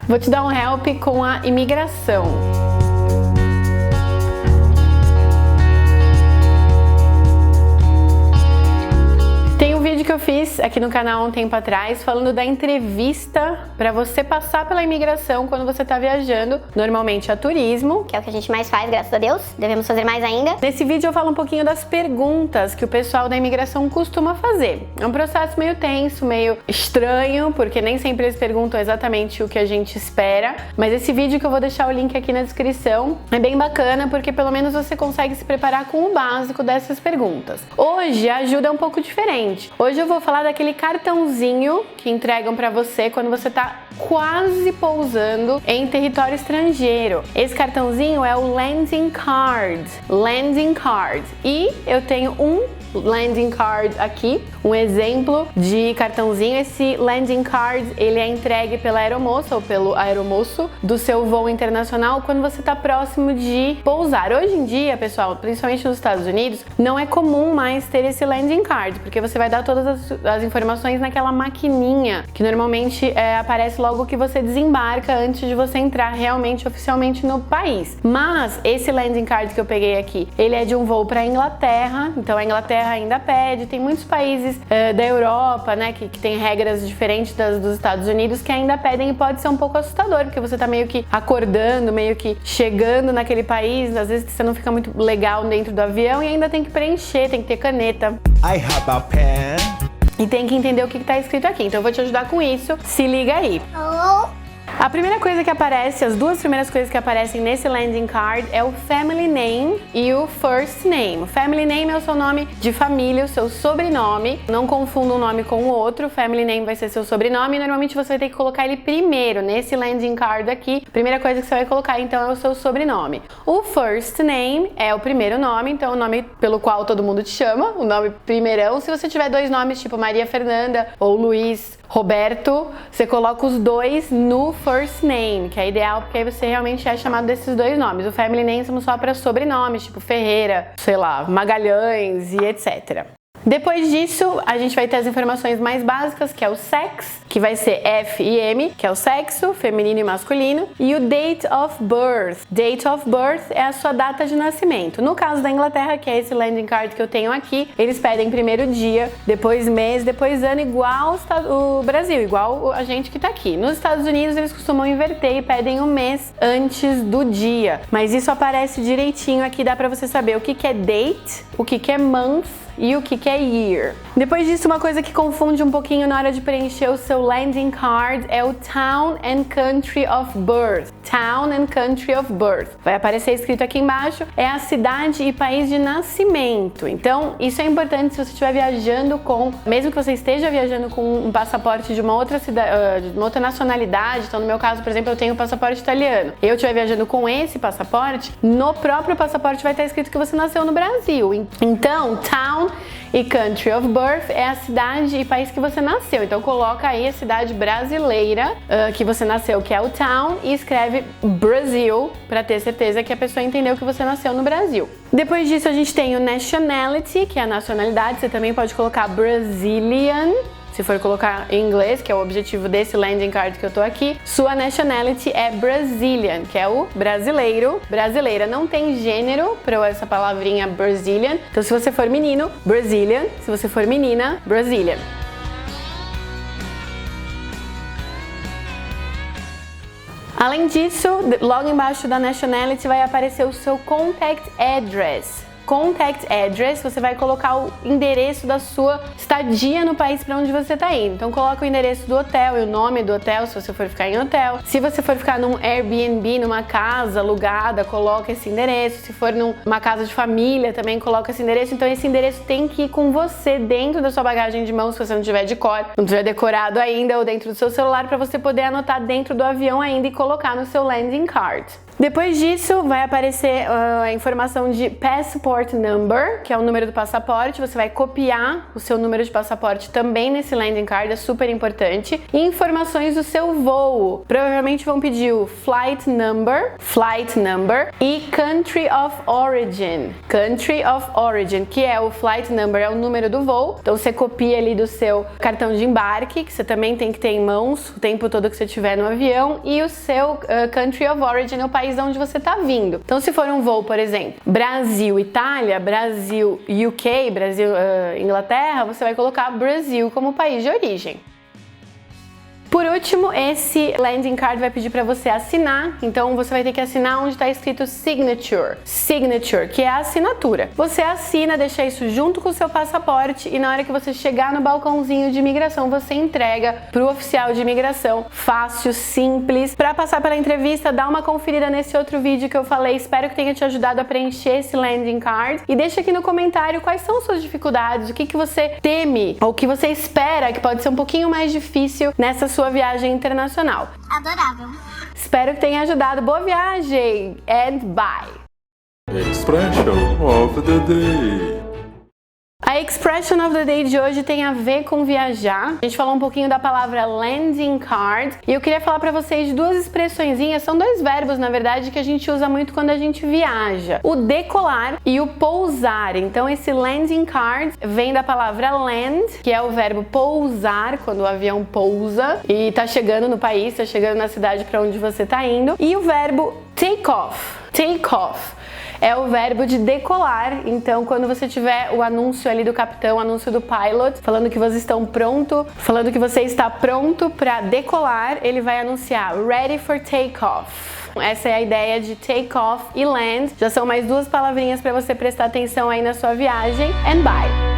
Vou te dar um help com a imigração. Que eu fiz aqui no canal há um tempo atrás falando da entrevista para você passar pela imigração quando você tá viajando, normalmente a turismo, que é o que a gente mais faz, graças a Deus, devemos fazer mais ainda. Nesse vídeo eu falo um pouquinho das perguntas que o pessoal da imigração costuma fazer. É um processo meio tenso, meio estranho, porque nem sempre eles perguntam exatamente o que a gente espera, mas esse vídeo que eu vou deixar o link aqui na descrição é bem bacana porque pelo menos você consegue se preparar com o básico dessas perguntas. Hoje a ajuda é um pouco diferente. Hoje eu vou falar daquele cartãozinho que entregam pra você quando você tá quase pousando em território estrangeiro. Esse cartãozinho é o Landing Card. Landing Card. E eu tenho um Landing Card aqui, um exemplo de cartãozinho. Esse Landing Card, ele é entregue pela aeromoça ou pelo aeromoço do seu voo internacional quando você está próximo de pousar. Hoje em dia, pessoal, principalmente nos Estados Unidos, não é comum mais ter esse Landing Card, porque você vai dar todas as informações naquela maquininha que normalmente aparece logo que você desembarca antes de você entrar realmente oficialmente no país. Mas esse Landing Card que eu peguei aqui, ele é de um voo para a Inglaterra, então a Inglaterra ainda pede, tem muitos países da Europa, né, que tem regras diferentes dos Estados Unidos que ainda pedem e pode ser um pouco assustador, porque você tá meio que acordando, meio que chegando naquele país, às vezes você não fica muito legal dentro do avião e ainda tem que preencher, tem que ter caneta. I have a pen. E tem que entender o que tá escrito aqui, então eu vou te ajudar com isso, se liga aí. A primeira coisa que aparece, as duas primeiras coisas que aparecem nesse Landing Card é o Family Name e o First Name. O Family Name é o seu nome de família, o seu sobrenome. Não confunda um nome com o outro. Family Name vai ser seu sobrenome e normalmente você vai ter que colocar ele primeiro nesse Landing Card aqui. A primeira coisa que você vai colocar então é o seu sobrenome. O First Name é o primeiro nome, então o nome pelo qual todo mundo te chama, o nome primeirão. Se você tiver dois nomes tipo Maria Fernanda ou Luiz Roberto, você coloca os dois no first name, que é ideal porque aí você realmente é chamado desses dois nomes. O family name são só para sobrenomes, tipo Ferreira, sei lá, Magalhães e etc. Depois disso, a gente vai ter as informações mais básicas, que é o sex, que vai ser F e M, que é o sexo, feminino e masculino, e o date of birth. Date of birth é a sua data de nascimento. No caso da Inglaterra, que é esse landing card que eu tenho aqui, eles pedem primeiro dia, depois mês, depois ano, igual o Brasil, igual a gente que tá aqui. Nos Estados Unidos, eles costumam inverter e pedem um mês antes do dia. Mas isso aparece direitinho aqui, dá pra você saber o que é date, o que é month, e o que é year. Depois disso, uma coisa que confunde um pouquinho na hora de preencher o seu landing card é o town and country of birth. Town and country of birth. Vai aparecer escrito aqui embaixo, é a cidade e país de nascimento. Então, isso é importante se você estiver viajando mesmo que você esteja viajando com um passaporte de uma outra cidade, de uma outra nacionalidade. Então, no meu caso, por exemplo, eu tenho um passaporte italiano. Eu estiver viajando com esse passaporte, no próprio passaporte vai estar escrito que você nasceu no Brasil. Então, town e country of birth é a cidade e país que você nasceu. Então coloca aí a cidade brasileira que você nasceu, que é o town, e escreve Brasil para ter certeza que a pessoa entendeu que você nasceu no Brasil. Depois disso a gente tem o nationality, que é a nacionalidade. Você também pode colocar Brazilian, se for colocar em inglês, que é o objetivo desse landing card que eu tô aqui. Sua nationality é Brazilian, que é o brasileiro, brasileira. Não tem gênero para essa palavrinha Brazilian. Então, se você for menino, Brazilian. Se você for menina, Brazilian. Além disso, logo embaixo da nationality vai aparecer o seu contact address. Contact address, você vai colocar o endereço da sua estadia no país para onde você está indo. Então coloca o endereço do hotel e o nome do hotel, se você for ficar em hotel. Se você for ficar num Airbnb, numa casa alugada, coloca esse endereço. Se for numa casa de família, também coloca esse endereço. Então esse endereço tem que ir com você dentro da sua bagagem de mão, se você não tiver de cor, não tiver decorado ainda, ou dentro do seu celular, para você poder anotar dentro do avião ainda e colocar no seu landing card. Depois disso, vai aparecer a informação de passport number, que é o número do passaporte. Você vai copiar o seu número de passaporte também nesse landing card, é super importante. E informações do seu voo. Provavelmente vão pedir o flight number e country of origin. Country of origin, que é o flight number, é o número do voo. Então você copia ali do seu cartão de embarque, que você também tem que ter em mãos o tempo todo que você estiver no avião, e o seu country of origin é o país de onde você está vindo. Então, se for um voo, por exemplo, Brasil-Itália, Brasil-UK, Brasil-Inglaterra, você vai colocar Brasil como país de origem. Por último, esse landing card vai pedir para você assinar, então você vai ter que assinar onde está escrito signature, que é a assinatura. Você assina, deixa isso junto com o seu passaporte e na hora que você chegar no balcãozinho de imigração, você entrega para o oficial de imigração. Fácil, simples. Para passar pela entrevista, dá uma conferida nesse outro vídeo que eu falei. Espero que tenha te ajudado a preencher esse landing card e deixa aqui no comentário quais são suas dificuldades, o que você teme ou o que você espera que pode ser um pouquinho mais difícil nessa sua viagem internacional. Adorável. Espero que tenha ajudado. Boa viagem and bye! Expression of the day. A expression of the day de hoje tem a ver com viajar. A gente falou um pouquinho da palavra landing card e eu queria falar para vocês de duas expressõezinhas, são dois verbos, na verdade, que a gente usa muito quando a gente viaja. O decolar e o pousar. Então esse landing card vem da palavra land, que é o verbo pousar, quando o avião pousa e tá chegando no país, tá chegando na cidade para onde você tá indo. E o verbo take off. Take off é o verbo de decolar. Então, quando você tiver o anúncio ali do capitão, o anúncio do pilot, falando que você está pronto para decolar, ele vai anunciar ready for take off. Essa é a ideia de take off e land. Já são mais duas palavrinhas para você prestar atenção aí na sua viagem. And bye!